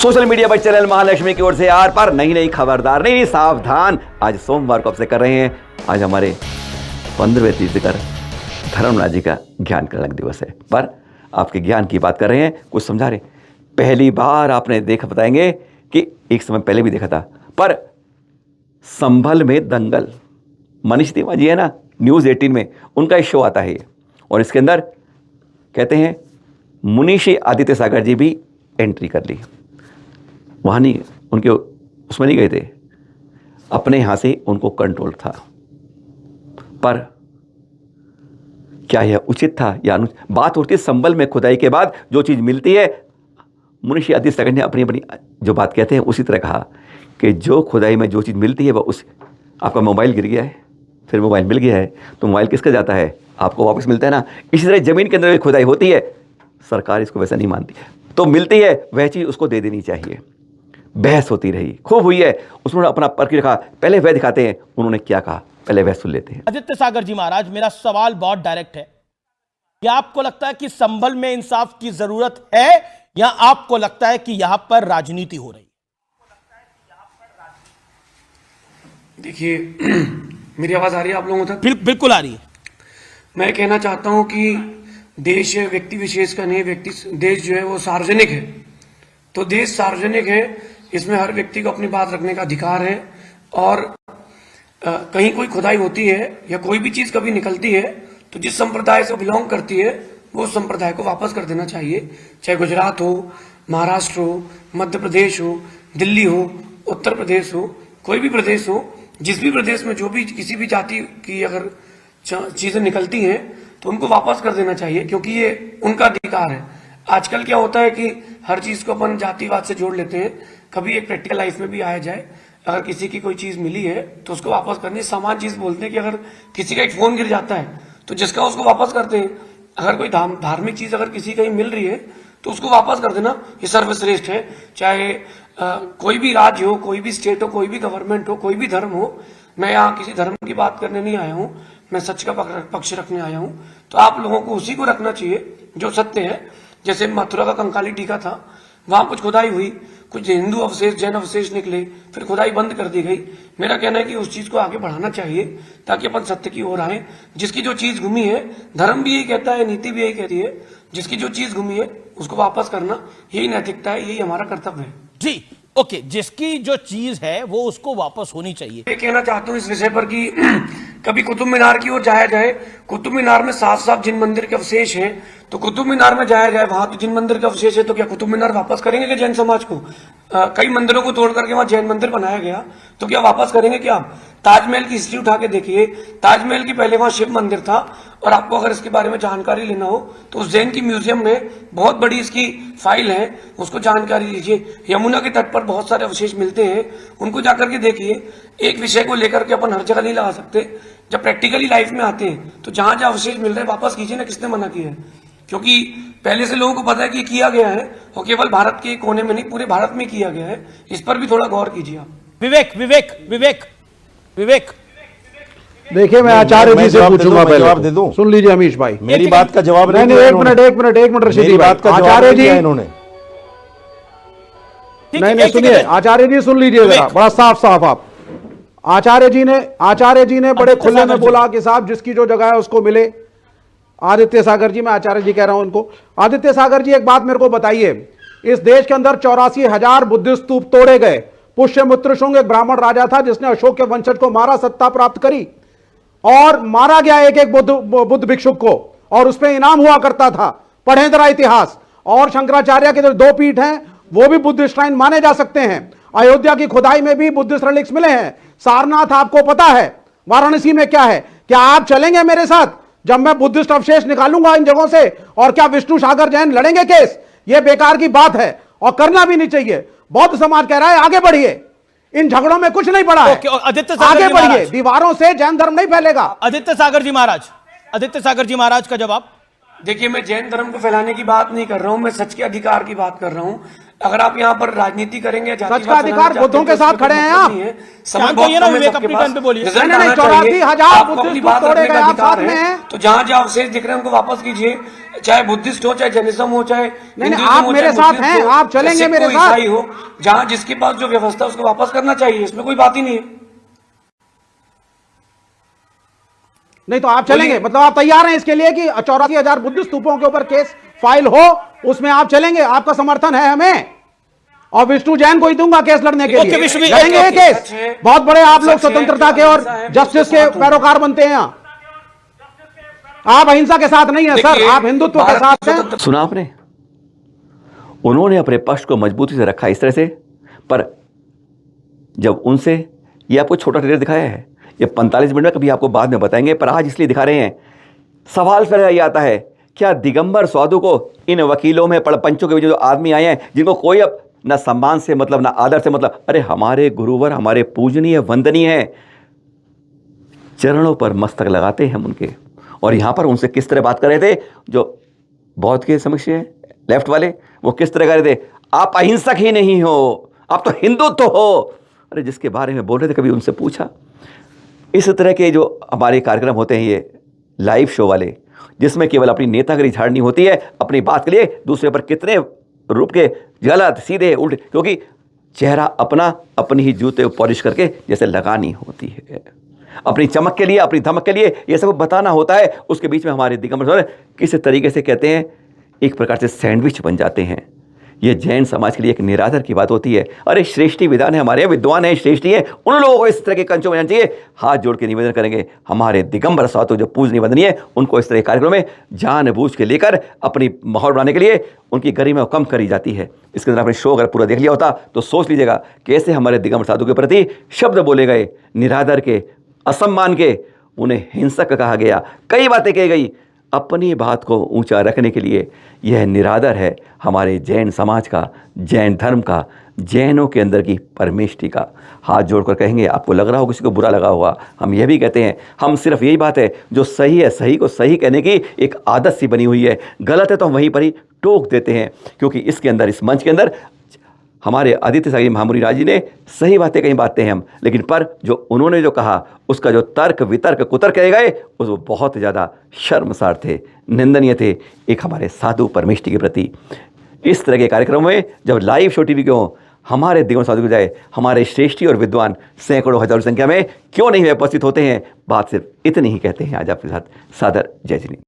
Social media पर channel Mahalakshmi की ओर से आर पार नई खबरदार, नहीं सावधान। आज सोमवार को आपसे कर रहे हैं। आज हमारे 15वें तीर्थंकर धर्मराज जी का ज्ञान कलंक दिवस है, पर आपके ज्ञान की बात कर रहे हैं, कुछ समझा रहे। पहली बार आपने देखा, बताएंगे कि एक समय पहले भी देखा था, पर संभल में दंगल, मनीष तिवारी जी है ना, न्यूज़ 18 में उनका एक शो आता है ये, और इसके अंदर कहते हैं मुनीषी आदित्य सागर जी भी एंट्री कर ली। वहाँ नहीं, उनके उसमें नहीं गए थे, अपने यहाँ से उनको कंट्रोल था। पर क्या यह उचित था या अनुचित? बात होती है संभल में खुदाई के बाद जो चीज़ मिलती है। मुनीषी आदित्य सागर ने अपनी अपनी जो बात कहते हैं उसी तरह कहा कि जो खुदाई में जो चीज़ मिलती है वह उस, आपका मोबाइल गिर गया है, फिर मोबाइल मिल गया है, तो मोबाइल किसका जाता है? आपको वापस मिलता है ना। इसी तरह ज़मीन के अंदर खुदाई होती है, सरकार इसको वैसा नहीं मानती, तो मिलती है वह चीज़ उसको दे देनी चाहिए। बहस होती रही, खूब हुई है, उसने अपना परख रखा। पहले वह दिखाते हैं उन्होंने क्या कहा, पहले वह सुन लेते हैं। आदित्य सागर जी महाराज, मेरा सवाल बहुत डायरेक्ट है। क्या आपको लगता है कि संभल में इंसाफ की जरूरत है, या आपको लगता है कि यहां पर राजनीति हो रही है? देखिए, मेरी आवाज आ रही है आप लोगों तक? बिल्कुल आ रही है। मैं कहना चाहता हूं कि देश व्यक्ति विशेष का नहीं, देश जो है वो सार्वजनिक है। तो देश सार्वजनिक है, इसमें हर व्यक्ति को अपनी बात रखने का अधिकार है। और कहीं कोई खुदाई होती है या कोई भी चीज कभी निकलती है, तो जिस संप्रदाय से बिलोंग करती है वो उस संप्रदाय को वापस कर देना चाहिए। चाहे गुजरात हो, महाराष्ट्र हो, मध्य प्रदेश हो, दिल्ली हो, उत्तर प्रदेश हो, कोई भी प्रदेश हो, जिस भी प्रदेश में जो भी किसी भी जाति की अगर चीजें निकलती हैं तो उनको वापस कर देना चाहिए, क्योंकि ये उनका अधिकार है। आजकल क्या होता है कि हर चीज को अपन जातिवाद से जोड़ लेते हैं। कभी एक प्रैक्टिकल लाइफ में भी आया जाए, अगर किसी की कोई चीज मिली है तो उसको वापस करनी। सामान्य चीज बोलते हैं कि अगर किसी का एक फोन गिर जाता है तो जिसका उसको वापस करते हैं। अगर कोई धार्मिक चीज अगर किसी कहीं मिल रही है तो उसको वापस कर देना, ये सर्वश्रेष्ठ है। चाहे कोई भी राज्य हो, कोई भी स्टेट हो, कोई भी गवर्नमेंट हो, कोई भी धर्म हो। मैं यहाँ किसी धर्म की बात करने नहीं आया हूँ, मैं सच का पक्ष रखने आया हूँ। तो आप लोगों को उसी को रखना चाहिए जो सत्य है। जैसे मथुरा का कंकाली टीका था, वहां कुछ खुदाई हुई, कुछ हिंदू अवशेष, जैन अवशेष निकले, फिर खुदाई बंद कर दी गई। मेरा कहना है कि उस चीज को आगे बढ़ाना चाहिए ताकि अपन सत्य की ओर आए। जिसकी जो चीज गुमी है, धर्म भी यही कहता है, नीति भी यही कहती है, जिसकी जो चीज गुमी है उसको वापस करना, यही नैतिकता है, यही हमारा कर्तव्य है। जी ओके, जिसकी जो चीज है वो उसको वापस होनी चाहिए। मैं कहना चाहता हूँ इस विषय पर कि कभी कुतुब मीनार की ओर जाया जाए। कुतुब मीनार में साफ साफ जिन मंदिर के अवशेष हैं, तो कुतुब मीनार में जाया जाए, वहां तो जिन मंदिर के अवशेष है, तो क्या कुतुब मीनार वापस करेंगे क्या जैन समाज को? कई मंदिरों को तोड़ करके वहां जैन मंदिर बनाया गया, तो क्या वापस करेंगे क्या? ताजमहल की हिस्ट्री उठा के देखिए, ताजमहल की पहले वहां शिव मंदिर था। और आपको अगर इसके बारे में जानकारी लेना हो तो उस जैन की म्यूजियम में बहुत बड़ी इसकी फाइल है, उसको जानकारी लीजिए। यमुना के तट पर बहुत सारे अवशेष मिलते हैं, उनको जाकर के देखिए। एक विषय को लेकर के अपन हर जगह नहीं लगा सकते। जब प्रैक्टिकली लाइफ में आते हैं तो जहां जहां अवशेष मिल रहे हैं वापस कीजिए ना। किसने मना किया है? क्योंकि पहले से लोगों को पता है कि किया गया है, और केवल भारत के कोने में नहीं, पूरे भारत में किया गया है। इस पर भी थोड़ा गौर कीजिए आप। विवेक विवेक विवेक विवेक देखिए, मैं आचार्य जी से पूछूंगा, पहले जवाब दे दूं। सुन लीजिए अमीश भाई, मेरी बात का जवाब नहीं, एक मिनट रशीदी भाई, आचार्य जी इन्होंने नहीं सुनिए, आचार्य जी सुन लीजिए जरा, बड़ा साफ साफ आप। आचार्य जी ने बड़े खुले में बोला कि साहब जिसकी जो जगह है उसको मिले। आदित्य सागर जी, मैं आचार्य जी कह रहा हूं उनको। आदित्य सागर जी, एक बात मेरे को बताइए, इस देश के अंदर 84,000 बुद्धिस्ट स्तूप तोड़े गए। पुष्यमित्र शुंग एक ब्राह्मण राजा था जिसने अशोक के वंशज को मारा, सत्ता प्राप्त करी, और मारा गया एक एक बुद्ध भिक्षुक को, और उस पर इनाम हुआ करता था। पढ़ें जरा इतिहास। और शंकराचार्य के जो 2 पीठ हैं वो भी बुद्धिस्ट श्राइन माने जा सकते हैं। अयोध्या की खुदाई में भी बुद्धिस्ट रिलिक्स मिले हैं। सारनाथ आपको पता है, वाराणसी में क्या है। क्या आप चलेंगे मेरे साथ जब मैं बुद्धिस्ट अवशेष निकालूंगा इन जगहों से? और क्या विष्णु सागर जैन लड़ेंगे केस? यह बेकार की बात है और करना भी नहीं चाहिए। बौद्ध समाज कह रहा है आगे बढ़िए, इन झगड़ों में कुछ नहीं पड़ा है, आगे बढ़िए, दीवारों से जैन धर्म नहीं फैलेगा। आदित्य सागर जी महाराज का जवाब। देखिए, मैं जैन धर्म को फैलाने की बात नहीं कर रहा हूं, मैं सच के अधिकार की बात कर रहा हूं। अगर आप यहाँ पर राजनीति करेंगे, सच का अधिकार बुद्धों के साथ खड़े हैं आप। शांत होइए ना, विवेक अपनी टर्न पे बोलिए। नहीं, 84,000 बुद्धिस्ट तोड़े गए, आप साथ में हैं। तो जहाँ जहाँ अवशेष दिख रहे हैं उनको वापस कीजिए, चाहे बुद्धिस्ट हो, चाहे जैनिज्म हो, चाहे नहीं, आप मेरे साथ हैं, आप चलेंगे मेरे साथ। ईसाई हो, जहाँ जिसके पास जो व्यवस्था उसको वापस करना चाहिए, इसमें कोई बात ही नहीं है। नहीं तो आप चलेंगे, मतलब आप तैयार हैं इसके लिए कि 84,000 बुद्धिस्ट स्तूपों के ऊपर केस फाइल हो, उसमें आप चलेंगे, आपका समर्थन है हमें। और विष्णु जैन को ही दूंगा केस लड़ने के लिए, लड़ेंगे ये केस। बहुत बड़े आप लोग स्वतंत्रता के और जस्टिस के पैरोकार बनते हैं। आप अहिंसा के साथ नहीं है सर, आप हिंदुत्व के साथ हैं। सुना आपने, उन्होंने अपने पक्ष को मजबूती से रखा इस तरह से, पर जब उनसे ये आपको छोटा ट्रेलर दिखाया है, ये 45 मिनट में कभी आपको बाद में बताएंगे, पर आज इसलिए दिखा रहे हैं। सवाल फिर ये आता है, क्या दिगंबर साधु को इन वकीलों में पंचों के बीच जो आदमी आए हैं, जिनको कोई अब ना सम्मान से मतलब ना आदर से मतलब, अरे हमारे गुरुवर, हमारे पूजनीय वंदनीय हैं, चरणों पर मस्तक लगाते हैं हम उनके, और यहाँ पर उनसे किस तरह बात कर रहे थे, जो बौद्ध के समक्ष है लेफ्ट वाले, वो किस तरह कर रहे थे, आप अहिंसक ही नहीं हो, आप तो हिंदुत्व हो। अरे जिसके बारे में बोल रहे थे, कभी उनसे पूछा? इस तरह के जो हमारे कार्यक्रम होते हैं, ये लाइव शो वाले, जिसमें केवल अपनी नेतागिरी झाड़नी होती है, अपनी बात के लिए दूसरे पर कितने रूप के गलत सीधे उल्टे, क्योंकि चेहरा अपना अपनी ही जूते पॉलिश करके जैसे लगानी होती है, अपनी चमक के लिए, अपनी धमक के लिए ये सब बताना होता है। उसके बीच में हमारे दिगंबर किस तरीके से कहते हैं, एक प्रकार से सैंडविच बन जाते हैं। ये जैन समाज के लिए एक निरादर की बात होती है। अरे श्रेष्ठी विधान है, हमारे विद्वान हैं, श्रेष्ठी हैं, उन लोगों को इस तरह के कंचों में जाना चाहिए। हाथ जोड़ के निवेदन करेंगे, हमारे दिगंबर साधु जो पूजनीय वंदनीय है, उनको इस तरह के कार्यक्रम में जानबूझ के लेकर अपनी माहौल बनाने के लिए उनकी गरिमा कम करी जाती है। इसके अंदर आपने शो अगर पूरा देख लिया होता तो सोच लीजिएगा कैसे हमारे दिगंबर साधु के प्रति शब्द बोले गए, निरादर के, असम्मान के, उन्हें हिंसक कहा गया, कई बातें कही गई। अपनी बात को ऊंचा रखने के लिए यह निरादर है हमारे जैन समाज का, जैन धर्म का, जैनों के अंदर की परमेष्टि का। हाथ जोड़कर कहेंगे, आपको लग रहा हो किसी को बुरा लगा होगा, हम यह भी कहते हैं, हम सिर्फ यही बात है जो सही है, सही को सही कहने की एक आदत सी बनी हुई है, गलत है तो हम वहीं पर ही टोक देते हैं। क्योंकि इसके अंदर, इस मंच के अंदर हमारे आदित्य सागर महामुनि राज जी ने सही बातें कहीं बातें हैं हम, लेकिन पर जो उन्होंने जो कहा, उसका जो तर्क वितर्क कुतर्क कहे गए, वो बहुत ज़्यादा शर्मसार थे, निंदनीय थे एक हमारे साधु परमेष्टि के प्रति। इस तरह के कार्यक्रम में जब लाइव शो टीवी के हों, हमारे दिगंबर साधु के जाए, हमारे श्रेष्ठी और विद्वान सैकड़ों हजारों संख्या में क्यों नहीं उपस्थित होते हैं। बात सिर्फ इतनी ही कहते हैं आज आपके साथ। सादर जय जिनी।